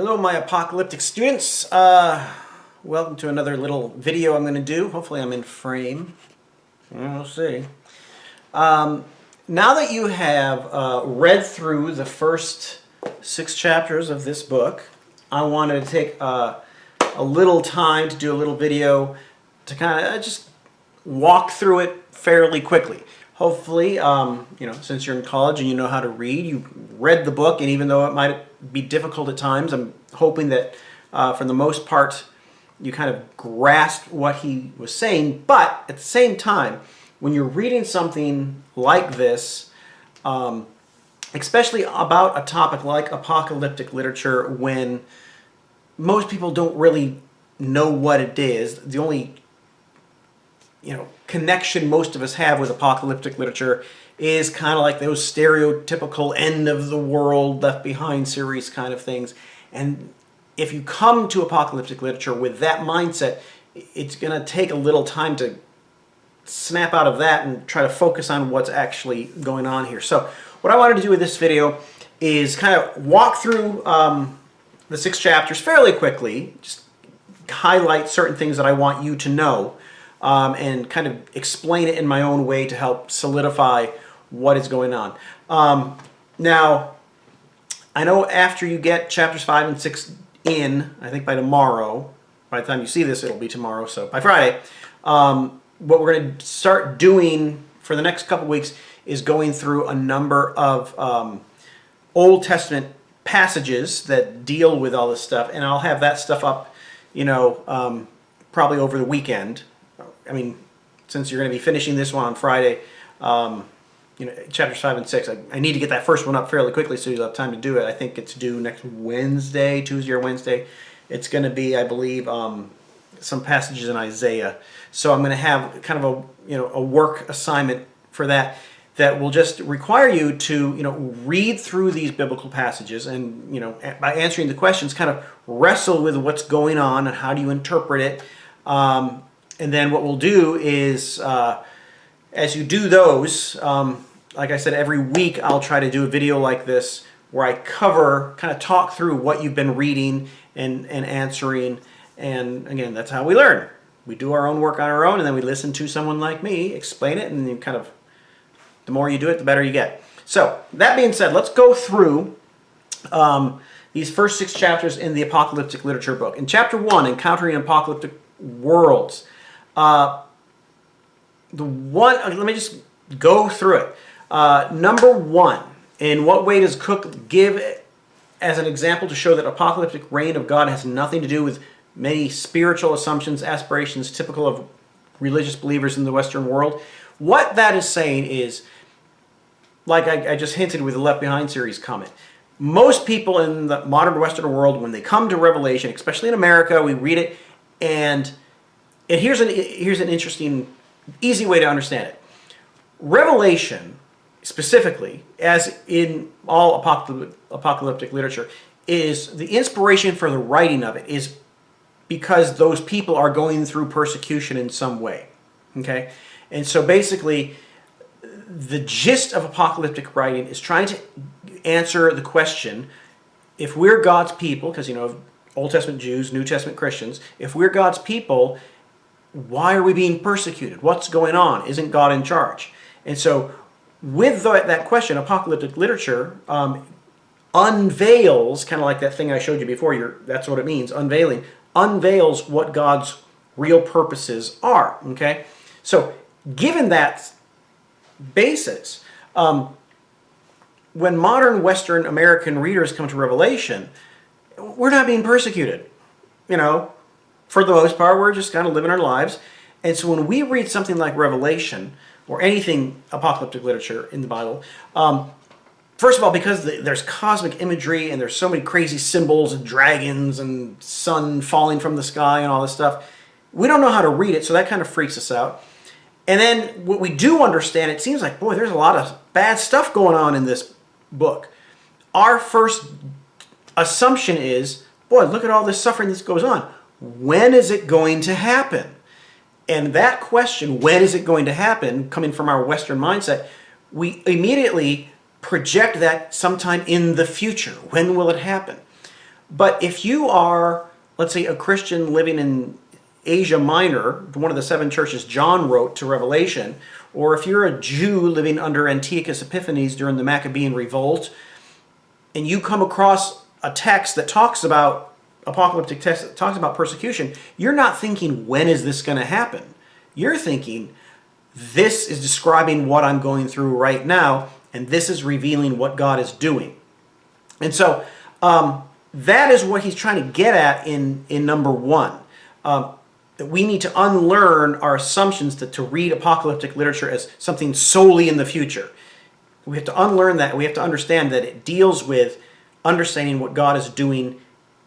Hello my apocalyptic students. Welcome to another little video I'm going to do. Hopefully I'm in frame. We'll see. Now that you have read through the first 6 chapters of this book, I wanted to take a little time to do a little video to kind of just walk through it fairly quickly. Hopefully, since you're in college and you know how to read, you read the book, and even though it might be difficult at times, I'm hoping that for the most part you kind of grasped what he was saying. But at the same time, when you're reading something like this, especially about a topic like apocalyptic literature, when most people don't really know what it is, the only connection most of us have with apocalyptic literature is kind of like those stereotypical end of the world, Left Behind series kind of things. And if you come to apocalyptic literature with that mindset, it's going to take a little time to snap out of that and try to focus on what's actually going on here. So what I wanted to do with this video is kind of walk through the 6 chapters fairly quickly, just highlight certain things that I want you to know, and kind of explain it in my own way to help solidify what is going on. Now, I know after you get chapters 5 and 6 in, I think by tomorrow, by the time you see this, it'll be tomorrow, so by Friday, what we're going to start doing for the next couple weeks is going through a number of Old Testament passages that deal with all this stuff, and I'll have that stuff up, probably over the weekend. I mean, since you're going to be finishing this one on Friday, chapters 5 and 6, I need to get that first one up fairly quickly so you'll have time to do it. I think it's due next Wednesday, Tuesday or Wednesday. It's going to be, I believe, some passages in Isaiah. So I'm going to have kind of a work assignment for that will just require you to read through these biblical passages and by answering the questions, kind of wrestle with what's going on and how do you interpret it. And then what we'll do is, as you do those, like I said, every week I'll try to do a video like this where I kind of talk through what you've been reading and answering. And again, that's how we learn. We do our own work on our own, and then we listen to someone like me explain it, and you kind of, the more you do it, the better you get. So, that being said, let's go through these first 6 chapters in the apocalyptic literature book. In chapter 1, Encountering Apocalyptic Worlds, let me just go through it. Number 1, in what way does Cook give as an example to show that apocalyptic reign of God has nothing to do with many spiritual assumptions, aspirations typical of religious believers in the Western world? What that is saying is, like I just hinted with the Left Behind series comment, most people in the modern Western world, when they come to Revelation, especially in America, we read it, and here's an interesting, easy way to understand it. Revelation, specifically, as in all apocalyptic literature, is the inspiration for the writing of it is because those people are going through persecution in some way. Okay? And so basically, the gist of apocalyptic writing is trying to answer the question, if we're God's people, because Old Testament Jews, New Testament Christians, if we're God's people, why are we being persecuted? What's going on? Isn't God in charge? And so with that question, apocalyptic literature unveils, kind of like that thing I showed you before, that's what it means, unveils what God's real purposes are. Okay? So given that basis, when modern Western American readers come to Revelation, we're not being persecuted. For the most part, we're just kind of living our lives. And so when we read something like Revelation, or anything apocalyptic literature in the Bible, first of all, because there's cosmic imagery and there's so many crazy symbols and dragons and sun falling from the sky and all this stuff, we don't know how to read it, so that kind of freaks us out. And then what we do understand, it seems like, boy, there's a lot of bad stuff going on in this book. Our first assumption is, boy, look at all this suffering that goes on. When is it going to happen? And that question, when is it going to happen, coming from our Western mindset, we immediately project that sometime in the future. When will it happen? But if you are, let's say, a Christian living in Asia Minor, one of the 7 churches John wrote to Revelation, or if you're a Jew living under Antiochus Epiphanes during the Maccabee and Revolt, and you come across a text that talks about, apocalyptic text that talks about persecution, you're not thinking, when is this going to happen? You're thinking, this is describing what I'm going through right now, and this is revealing what God is doing. And so that is what he's trying to get at in number 1. That we need to unlearn our assumptions to read apocalyptic literature as something solely in the future. We have to unlearn that. We have to understand that it deals with understanding what God is doing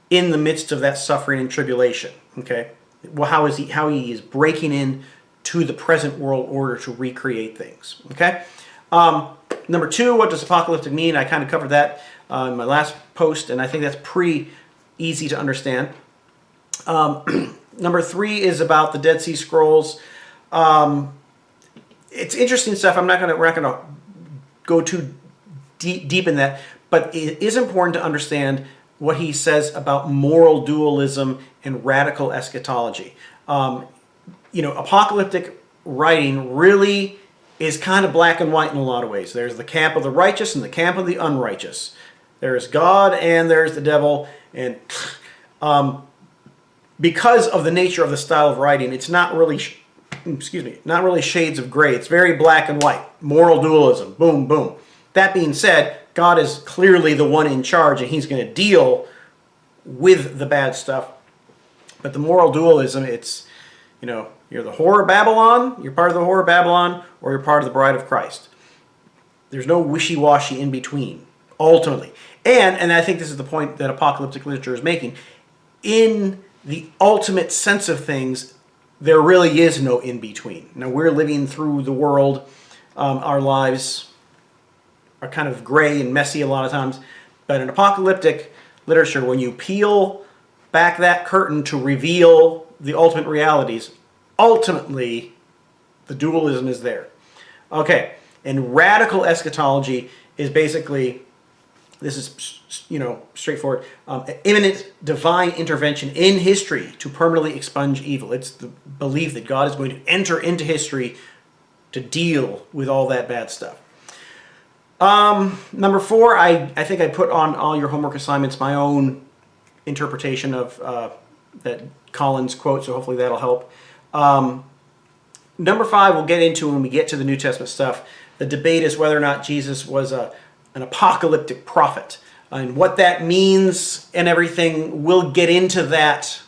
in the midst of that suffering and tribulation. Okay, well, how he is breaking in to the present world order to recreate things. Okay. Number 2, what does apocalyptic mean? I kind of covered that in my last post, and I think that's pretty easy to understand. Number 3 is about the Dead Sea Scrolls. It's interesting stuff. We're not going to go too deep in that, but it is important to understand what he says about moral dualism and radical eschatology. Apocalyptic writing really is kind of black and white in a lot of ways. There's the camp of the righteous and the camp of the unrighteous. There's God and there's the devil, and because of the nature of the style of writing, it's not really, not really shades of gray. It's very black and white. Moral dualism, boom, boom. That being said, God is clearly the one in charge, and he's going to deal with the bad stuff. But the moral dualism, it's, you're the whore of Babylon, you're part of the whore of Babylon, or you're part of the bride of Christ. There's no wishy-washy in between, ultimately. And I think this is the point that apocalyptic literature is making. In the ultimate sense of things, there really is no in-between. Now, we're living through the world. Our lives are kind of gray and messy a lot of times. But in apocalyptic literature, when you peel back that curtain to reveal the ultimate realities, ultimately, the dualism is there. Okay, and radical eschatology is basically, this is, straightforward, imminent divine intervention in history to permanently expunge evil. It's the belief that God is going to enter into history to deal with all that bad stuff. Number 4, I think I put on all your homework assignments my own interpretation of that Collins quote, so hopefully that'll help. Number 5, we'll get into when we get to the New Testament stuff. The debate is whether or not Jesus was an apocalyptic prophet. And what that means and everything, we'll get into that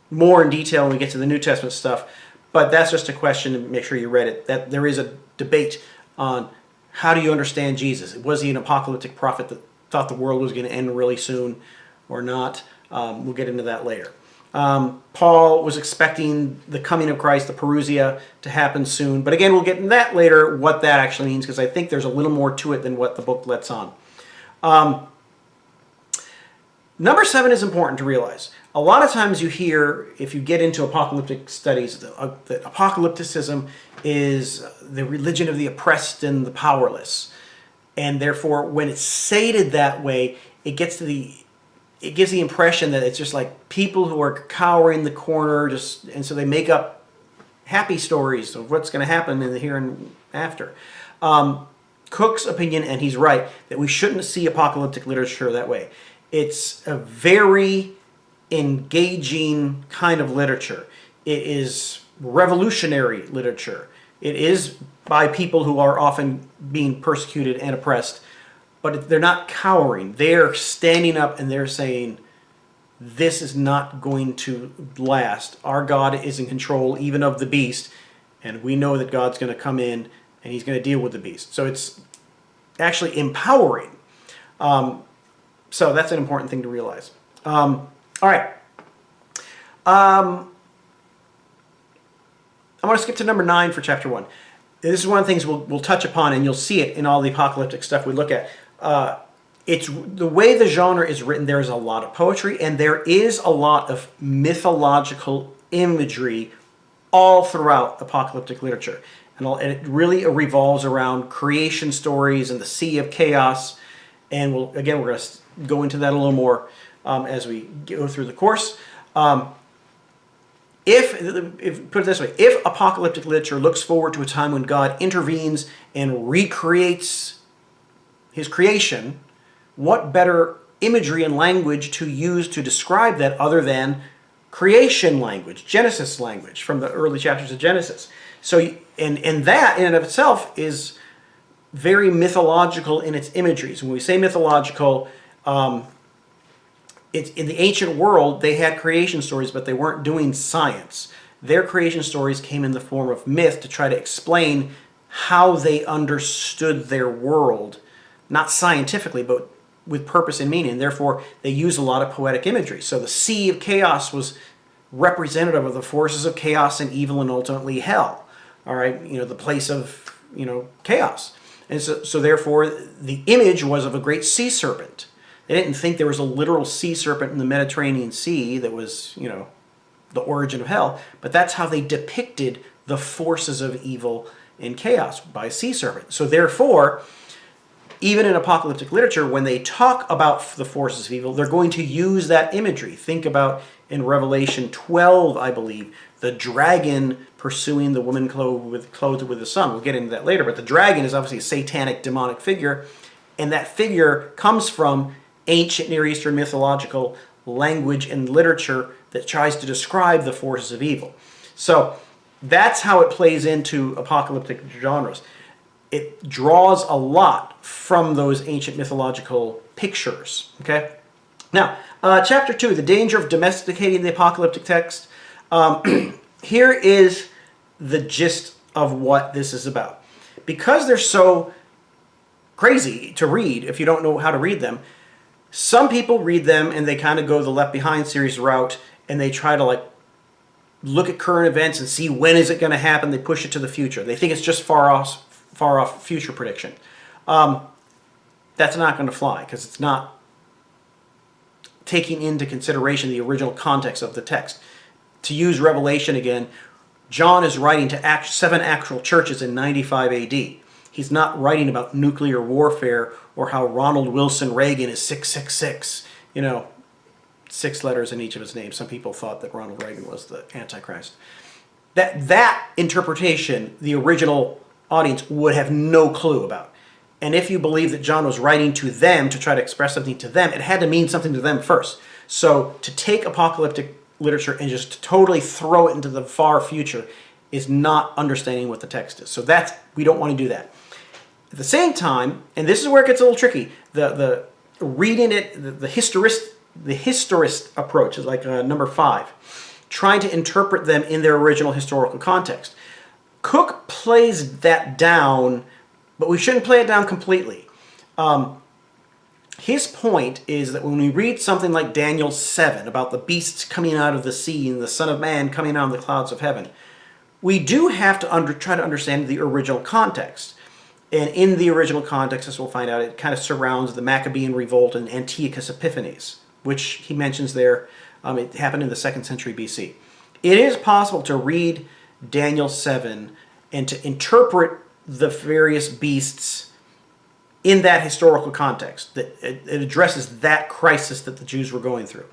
more in detail when we get to the New Testament stuff. But that's just a question, to make sure you read it. That there is a debate on how do you understand Jesus. Was he an apocalyptic prophet that thought the world was going to end really soon or not? We'll get into that later. Paul was expecting the coming of Christ, the parousia, to happen soon. But again, we'll get into that later, what that actually means, because I think there's a little more to it than what the book lets on. Number 7 is important to realize. A lot of times you hear, if you get into apocalyptic studies, that apocalypticism is the religion of the oppressed and the powerless. And therefore, when it's stated that way, it gives the impression that it's just like people who are cowering in the corner, and so they make up happy stories of what's going to happen in the here and after. Cook's opinion, and he's right, that we shouldn't see apocalyptic literature that way. It's a very engaging kind of literature. It is revolutionary literature. It is by people who are often being persecuted and oppressed, but they're not cowering. They're standing up and they're saying, this is not going to last. Our God is in control even of the beast, and we know that God's going to come in and he's going to deal with the beast. So it's actually empowering. So that's an important thing to realize. All right. I want to skip to number 9 for chapter 1. This is one of the things we'll touch upon, and you'll see it in all the apocalyptic stuff we look at. It's the way the genre is written. There is a lot of poetry, and there is a lot of mythological imagery all throughout apocalyptic literature. And it really revolves around creation stories and the sea of chaos. And we're going to go into that a little more as we go through the course. If put it this way, if apocalyptic literature looks forward to a time when God intervenes and recreates his creation, what better imagery and language to use to describe that other than creation language, Genesis language from the early chapters of Genesis? So, and that in and of itself is very mythological in its imageries. When we say mythological, it's in the ancient world, they had creation stories, but they weren't doing science. Their creation stories came in the form of myth to try to explain how they understood their world, not scientifically, but with purpose and meaning. Therefore, they use a lot of poetic imagery. So the sea of chaos was representative of the forces of chaos and evil and ultimately hell. All right, the place of, chaos. And so therefore, the image was of a great sea serpent. They didn't think there was a literal sea serpent in the Mediterranean Sea that was, the origin of hell. But that's how they depicted the forces of evil and chaos, by a sea serpent. So therefore, even in apocalyptic literature, when they talk about the forces of evil, they're going to use that imagery. Think about in Revelation 12, I believe, the dragon pursuing the woman clothed with the sun. We'll get into that later, but the dragon is obviously a satanic, demonic figure, and that figure comes from ancient Near Eastern mythological language and literature that tries to describe the forces of evil. So that's how it plays into apocalyptic genres. It draws a lot from those ancient mythological pictures. Okay. Now, chapter 2, the danger of domesticating the apocalyptic text. Here is the gist of what this is about. Because they're so crazy to read, if you don't know how to read them, some people read them and they kind of go the Left Behind series route, and they try to look at current events and see when is it going to happen. They push it to the future. They think it's just far off future prediction. That's not going to fly, because it's not taking into consideration the original context of the text. To use Revelation again, John is writing to 7 actual churches in 95 AD. He's not writing about nuclear warfare or how Ronald Wilson Reagan is 666. 6 letters in each of his names. Some people thought that Ronald Reagan was the Antichrist. That interpretation, the original audience would have no clue about. And if you believe that John was writing to them to try to express something to them, it had to mean something to them first. So to take apocalyptic literature and just totally throw it into the far future is not understanding what the text is. So we don't want to do that. At the same time, and this is where it gets a little tricky, the reading it, the historist approach is like number 5, trying to interpret them in their original historical context. Cook plays that down, but we shouldn't play it down completely. His point is that when we read something like Daniel 7 about the beasts coming out of the sea and the Son of Man coming out of the clouds of heaven, we do have to try to understand the original context. And in the original context, as we'll find out, it kind of surrounds the Maccabee and Revolt and Antiochus Epiphanes, which he mentions there. It happened in the 2nd century BC. It is possible to read Daniel 7 and to interpret the various beasts in that historical context, that it addresses that crisis that the Jews were going through.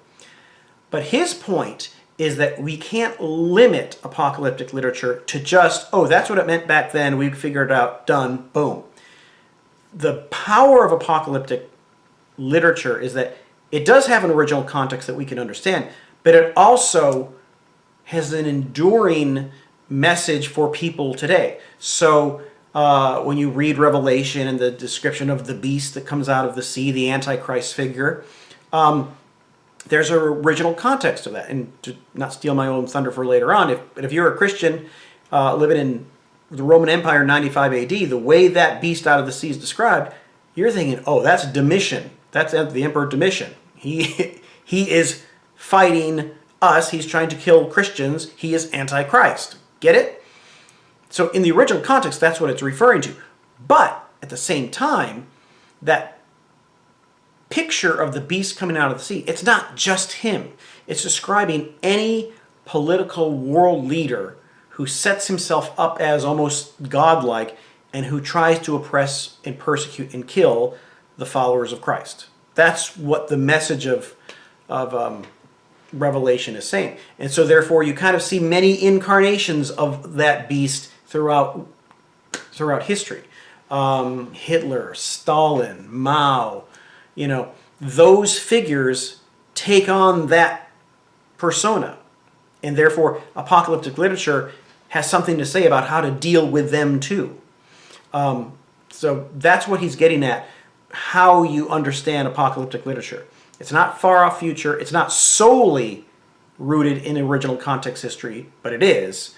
But his point is that we can't limit apocalyptic literature to just, that's what it meant back then, we figured it out, done, boom. The power of apocalyptic literature is that it does have an original context that we can understand, but it also has an enduring message for people today. So when you read Revelation and the description of the beast that comes out of the sea, the Antichrist figure, there's an original context of that. And to not steal my own thunder for later on, if you're a Christian living in the Roman Empire in 95 AD, the way that beast out of the sea is described, you're thinking, that's Domitian. That's the Emperor Domitian. He is fighting us. He's trying to kill Christians. He is Antichrist. Get it? So in the original context, that's what it's referring to. But at the same time, that picture of the beast coming out of the sea, it's not just him. It's describing any political world leader who sets himself up as almost godlike and who tries to oppress and persecute and kill the followers of Christ. That's what the message of Revelation is saying. And so therefore you kind of see many incarnations of that beast throughout history. Hitler, Stalin, Mao, those figures take on that persona. And therefore apocalyptic literature has something to say about how to deal with them too. So that's what he's getting at, how you understand apocalyptic literature. It's not far off future. It's not solely rooted in original context history, but it is.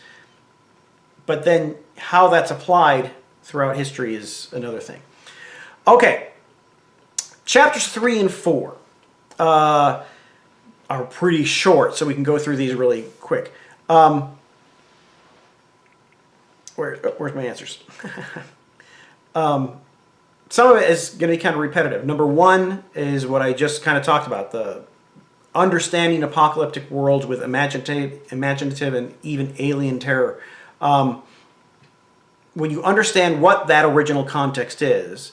But then how that's applied throughout history is another thing. Okay, chapters 3 and 4 are pretty short, so we can go through these really quick. Where's my answers? Some of it is going to be kind of repetitive. Number 1 is what I just kind of talked about, the understanding apocalyptic worlds with imaginative and even alien terror. When you understand what that original context is,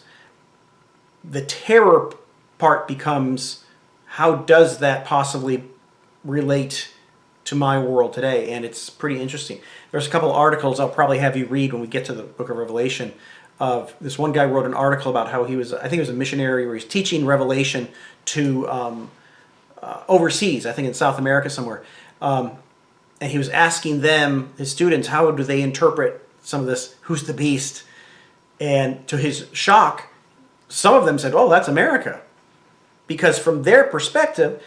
the terror part becomes, how does that possibly relate to my world today? And it's pretty interesting. There's a couple of articles I'll probably have you read when we get to the book of Revelation. Of this one guy wrote an article about how he was, I think he was a missionary, where he's teaching Revelation to overseas, I think in South America somewhere. And he was asking them, his students, how do they interpret some of this, who's the beast? And to his shock, some of them said, oh, that's America. Because from their perspective,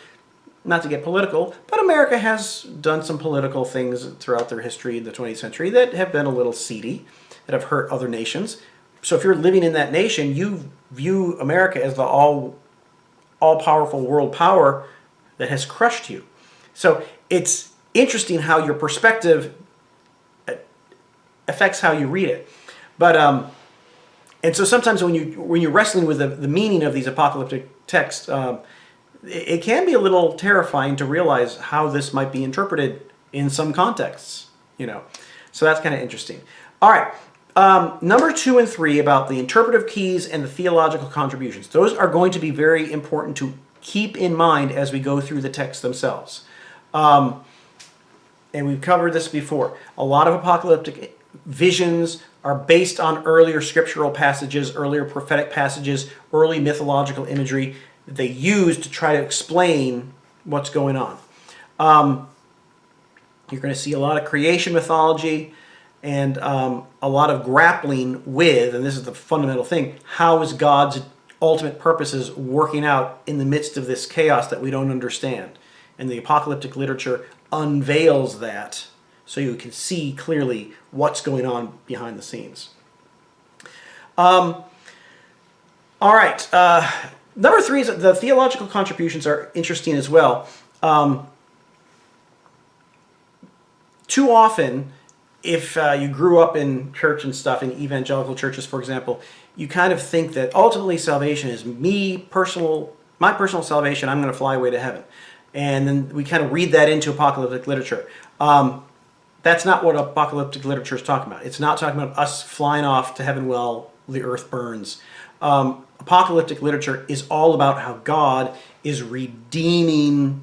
not to get political, but America has done some political things throughout their history in the 20th century that have been a little seedy, that have hurt other nations. So if you're living in that nation, you view America as the all-powerful world power that has crushed you. So it's interesting how your perspective affects how you read it. But and so sometimes when you're wrestling with the meaning of these apocalyptic texts, it can be a little terrifying to realize how this might be interpreted in some contexts. So that's kind of interesting. All right. Number 2 and 3 about the interpretive keys and the theological contributions. Those are going to be very important to keep in mind as we go through the texts themselves. And we've covered this before. A lot of apocalyptic visions are based on earlier scriptural passages, earlier prophetic passages, early mythological imagery that they use to try to explain what's going on. You're going to see a lot of creation mythology, and a lot of grappling with, and this is the fundamental thing, how is God's ultimate purposes working out in the midst of this chaos that we don't understand? And the apocalyptic literature unveils that so you can see clearly what's going on behind the scenes. All right. Number 3 is the theological contributions are interesting as well. Too often, if you grew up in church and stuff, in evangelical churches, for example, you kind of think that ultimately salvation is my personal salvation. I'm going to fly away to heaven. And then we kind of read that into apocalyptic literature. That's not what apocalyptic literature is talking about. It's not talking about us flying off to heaven while the earth burns. Apocalyptic literature is all about how God is redeeming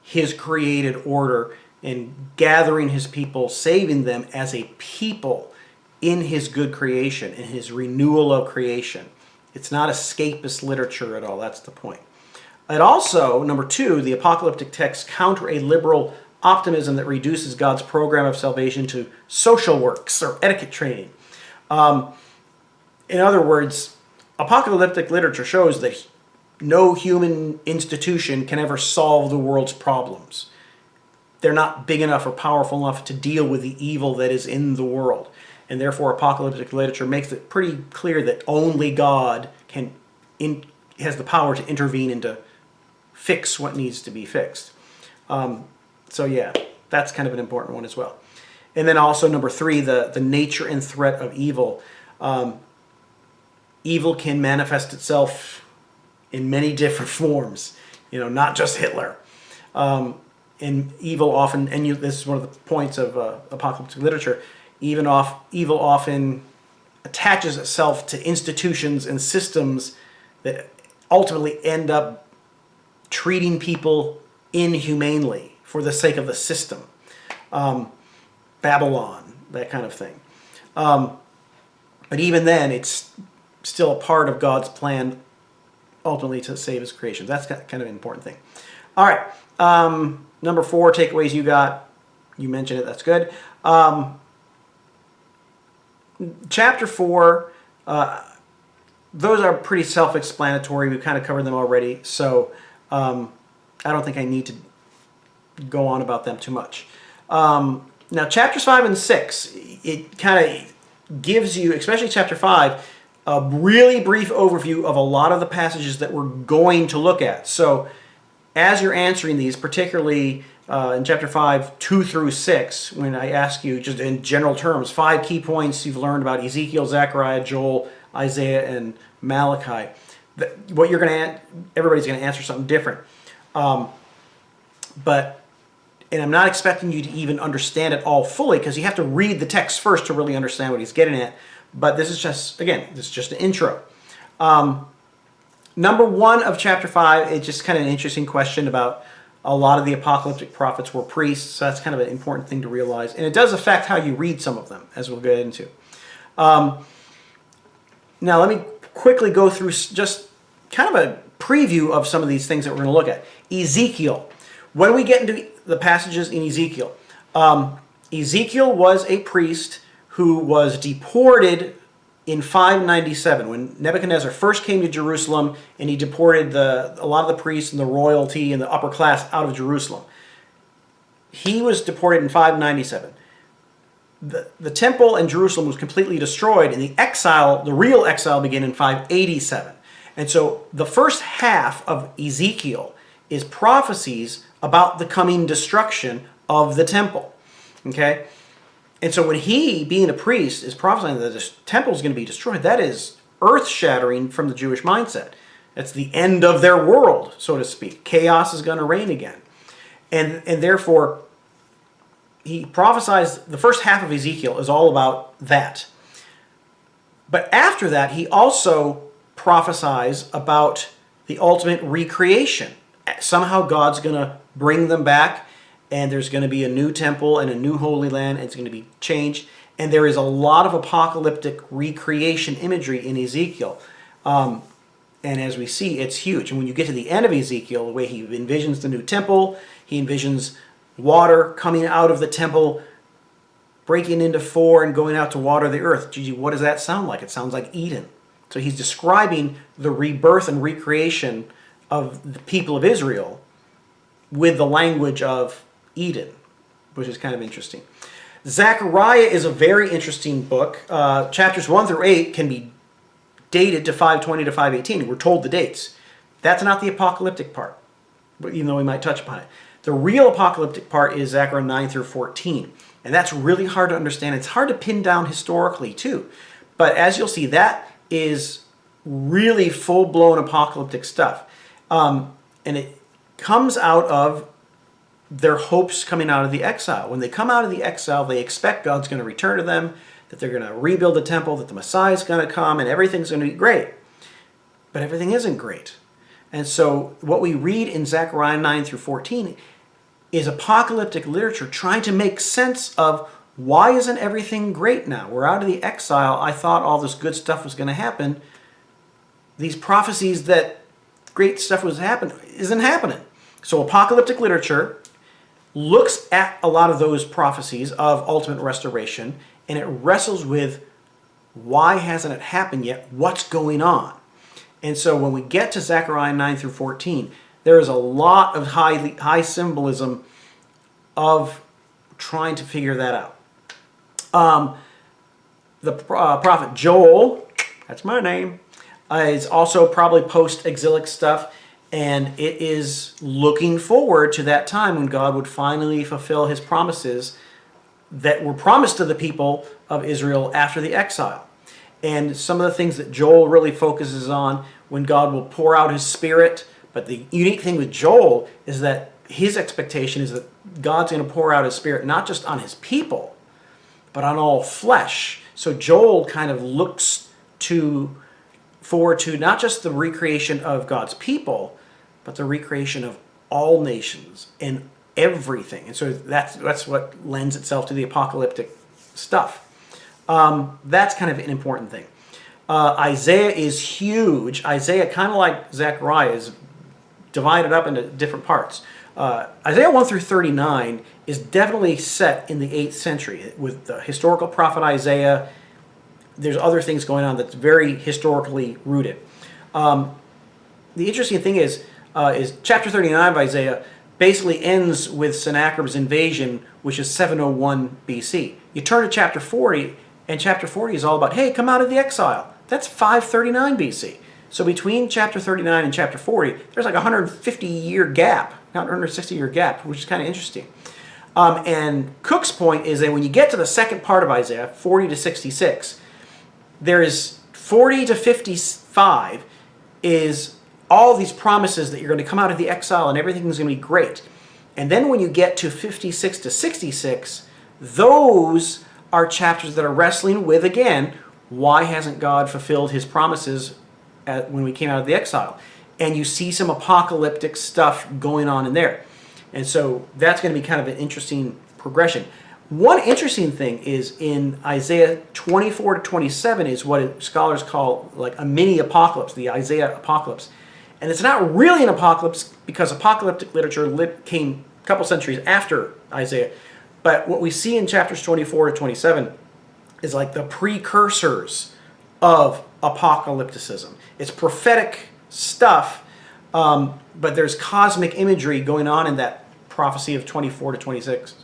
his created order and gathering his people, saving them as a people in his good creation, in his renewal of creation. It's not escapist literature at all. That's the point. It also, number 2, the apocalyptic texts counter a liberal optimism that reduces God's program of salvation to social works or etiquette training. In other words, apocalyptic literature shows that no human institution can ever solve the world's problems. They're not big enough or powerful enough to deal with the evil that is in the world. And therefore, apocalyptic literature makes it pretty clear that only God has the power to intervene and to fix what needs to be fixed. So yeah, that's kind of an important one as well. And then also number 3, the nature and threat of evil. Evil can manifest itself in many different forms, not just Hitler. And evil often, and this is one of the points of apocalyptic literature, evil often attaches itself to institutions and systems that ultimately end up treating people inhumanely for the sake of the system. Babylon, that kind of thing. But even then, it's still a part of God's plan ultimately to save his creation. That's kind of an important thing. All right. Number 4, takeaways you got. You mentioned it. That's good. Chapter 4, those are pretty self-explanatory. We've kind of covered them already. So I don't think I need to go on about them too much. Now, chapters 5 and 6, it kind of gives you, especially chapter 5, a really brief overview of a lot of the passages that we're going to look at. So as you're answering these, particularly in chapter 5, 2 through 6, when I ask you, just in general terms, 5 key points you've learned about Ezekiel, Zachariah, Joel, Isaiah, and Malachi, what you're going to, everybody's going to answer something different. And I'm not expecting you to even understand it all fully, because you have to read the text first to really understand what he's getting at. But this is just, again, this is just an intro. Number 1 of chapter 5, it's just kind of an interesting question about a lot of the apocalyptic prophets were priests. So that's kind of an important thing to realize. And it does affect how you read some of them, as we'll get into. Now let me quickly go through just kind of a preview of some of these things that we're going to look at. Ezekiel. When we get into the passages in Ezekiel, Ezekiel was a priest who was deported in 597 when Nebuchadnezzar first came to Jerusalem, and he deported a lot of the priests and the royalty and the upper class out of Jerusalem. He was deported in 597. The temple in Jerusalem was completely destroyed, and the real exile began in 587. And so the first half of Ezekiel is prophecies about the coming destruction of the temple. Okay? And so when he, being a priest, is prophesying that the temple is going to be destroyed, that is earth-shattering from the Jewish mindset. That's the end of their world, so to speak. Chaos is going to reign again. And therefore, he prophesies, the first half of Ezekiel is all about that. But after that, he also prophesies about the ultimate recreation. Somehow God's going to bring them back, and there's going to be a new temple and a new holy land, and it's going to be changed. And there is a lot of apocalyptic recreation imagery in Ezekiel. And as we see, it's huge. And when you get to the end of Ezekiel, the way he envisions the new temple, he envisions water coming out of the temple, breaking into 4 and going out to water the earth. Gee, what does that sound like? It sounds like Eden. So he's describing the rebirth and recreation of the people of Israel with the language of Eden, which is kind of interesting. Zachariah is a very interesting book. Chapters 1 through 8 can be dated to 520 to 518. We're told the dates. That's not the apocalyptic part, even though we might touch upon it. The real apocalyptic part is Zechariah 9 through 14. And that's really hard to understand. It's hard to pin down historically, too. But as you'll see, that is really full-blown apocalyptic stuff. And it comes out of their hopes coming out of the exile. When they come out of the exile, they expect God's going to return to them, that they're going to rebuild the temple, that the Messiah is going to come, and everything's going to be great. But everything isn't great. And so what we read in Zechariah 9 through 14 is apocalyptic literature trying to make sense of why isn't everything great now? We're out of the exile. I thought all this good stuff was going to happen. These prophecies that great stuff was happening isn't happening. So apocalyptic literature looks at a lot of those prophecies of ultimate restoration, and it wrestles with why hasn't it happened yet? What's going on? And so when we get to Zechariah 9 through 14, there is a lot of high symbolism of trying to figure that out. The prophet Joel, that's my name, is also probably post-exilic stuff, and it is looking forward to that time when God would finally fulfill his promises that were promised to the people of Israel after the exile. And some of the things that Joel really focuses on, when God will pour out his Spirit. But the unique thing with Joel is that his expectation is that God's going to pour out his Spirit not just on his people, but on all flesh. So Joel kind of looks forward to not just the recreation of God's people, but the recreation of all nations and everything. And so that's what lends itself to the apocalyptic stuff. That's kind of an important thing. Isaiah is huge. Isaiah, kind of like Zachariah, is divided up into different parts. Isaiah 1 through 39 is definitely set in the 8th century with the historical prophet Isaiah. There's other things going on that's very historically rooted. The interesting thing is chapter 39 of Isaiah basically ends with Sennacherib's invasion, which is 701 BC. You turn to chapter 40, and chapter 40 is all about, hey, come out of the exile. That's 539 BC. So between chapter 39 and chapter 40, there's like a 150-year gap, not 160-year gap, which is kind of interesting. And Cook's point is that when you get to the second part of Isaiah, 40 to 66, there is 40 to 55 is all these promises that you're going to come out of the exile and everything's going to be great. And then when you get to 56 to 66, those are chapters that are wrestling with, again, why hasn't God fulfilled his promises when we came out of the exile? And you see some apocalyptic stuff going on in there. And so that's going to be kind of an interesting progression. One interesting thing is in Isaiah 24 to 27 is what scholars call like a mini apocalypse, the Isaiah apocalypse. And it's not really an apocalypse because apocalyptic literature came a couple centuries after Isaiah. But what we see in chapters 24 to 27 is like the precursors of apocalypticism. It's prophetic stuff, but there's cosmic imagery going on in that prophecy of 24 to 26,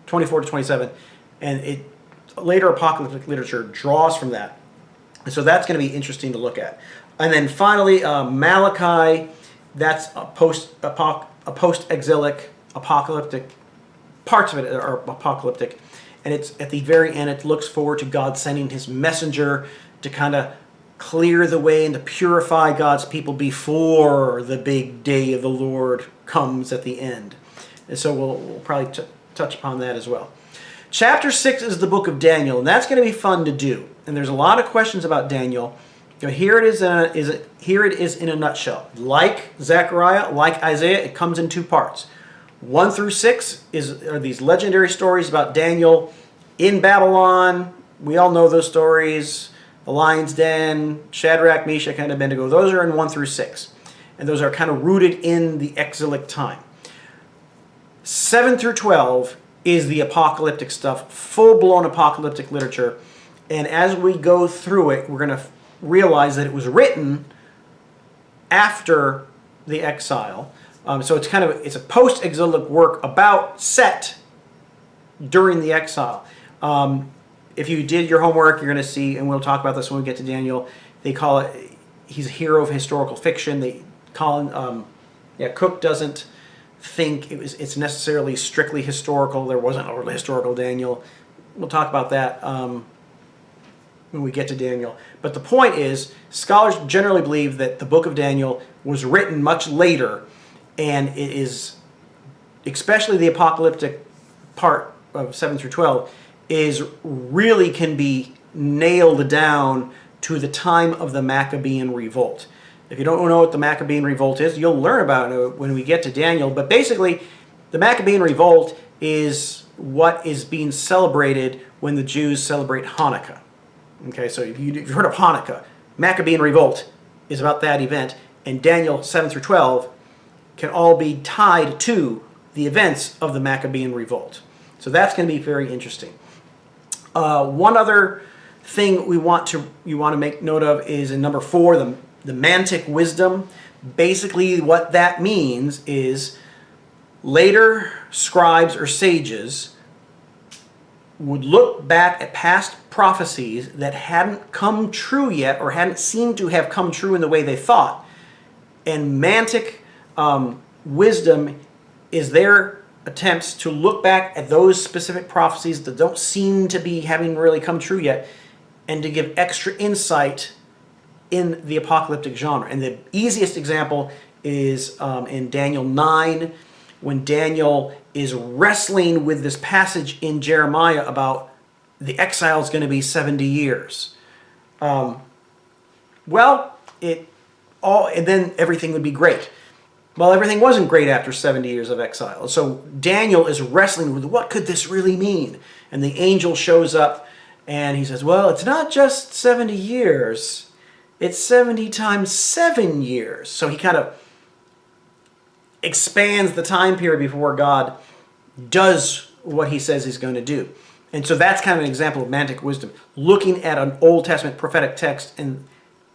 24 to 27, and later apocalyptic literature draws from that. And so that's going to be interesting to look at. And then finally, Malachi, that's a post-exilic apocalyptic. Parts of it are apocalyptic. And it's at the very end, it looks forward to God sending his messenger to kind of clear the way and to purify God's people before the big day of the Lord comes at the end. And so we'll probably touch upon that as well. Chapter 6 is the book of Daniel, and that's going to be fun to do. And there's a lot of questions about Daniel. Here it is in a nutshell. Like Zechariah, like Isaiah, it comes in two parts. 1 through 6 are these legendary stories about Daniel in Babylon. We all know those stories. The lion's den, Shadrach, Meshach, and Abednego. Those are in 1 through 6. And those are kind of rooted in the exilic time. 7 through 12 is the apocalyptic stuff, full-blown apocalyptic literature. And as we go through it, we're going to realize that it was written after the exile. So it's a post-exilic work set during the exile. If you did your homework, you're going to see, and we'll talk about this when we get to Daniel, they call it, he's a hero of historical fiction. They call him, Cook doesn't think it's necessarily strictly historical. There wasn't a historical Daniel. We'll talk about that when we get to Daniel. But the point is, scholars generally believe that the book of Daniel was written much later, and it is, especially the apocalyptic part of 7 through 12, really can be nailed down to the time of the Maccabean Revolt. If you don't know what the Maccabean Revolt is, you'll learn about it when we get to Daniel. But basically, the Maccabean Revolt is what is being celebrated when the Jews celebrate Hanukkah. Okay, so if you've heard of Hanukkah, Maccabean Revolt is about that event, and Daniel 7 through 12 can all be tied to the events of the Maccabean Revolt. So that's going to be very interesting. One other thing you want to make note of is in number 4, the Mantic wisdom. Basically what that means is later scribes or sages would look back at past prophecies that hadn't come true yet or hadn't seemed to have come true in the way they thought. And Mantic wisdom is their attempts to look back at those specific prophecies that don't seem to be having really come true yet and to give extra insight in the apocalyptic genre. And the easiest example is in Daniel 9, when Daniel is wrestling with this passage in Jeremiah about the exile is going to be 70 years. And then everything would be great. Well, everything wasn't great after 70 years of exile. So Daniel is wrestling with what could this really mean? And the angel shows up and he says, well, it's not just 70 years. It's 70 times 7 years. So he kind of expands the time period before God does what he says he's going to do. And so that's kind of an example of mantic wisdom, looking at an Old Testament prophetic text and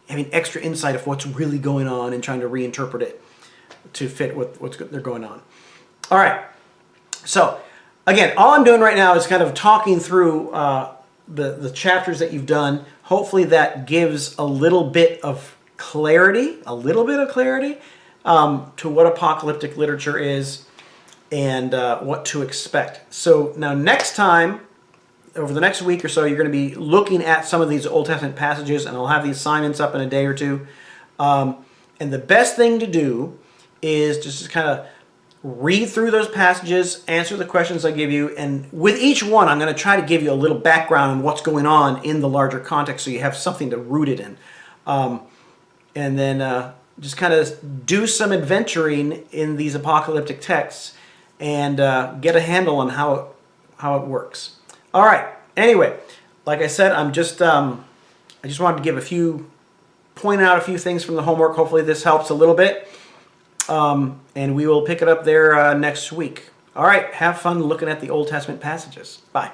having extra insight of what's really going on and trying to reinterpret it to fit what's they're going on. All right. So again, all I'm doing right now is kind of talking through the chapters that you've done. Hopefully that gives a little bit of clarity, to what apocalyptic literature is and what to expect. So now next time, over the next week or so, you're going to be looking at some of these Old Testament passages, and I'll have the assignments up in a day or two. And the best thing to do is just to kind of read through those passages, answer the questions I give you, and with each one, I'm going to try to give you a little background on what's going on in the larger context so you have something to root it in. And then just kind of do some adventuring in these apocalyptic texts and get a handle on how it works. All right. Anyway, like I said, I just wanted to point out a few things from the homework. Hopefully this helps a little bit. And we will pick it up there next week. All right. Have fun looking at the Old Testament passages. Bye.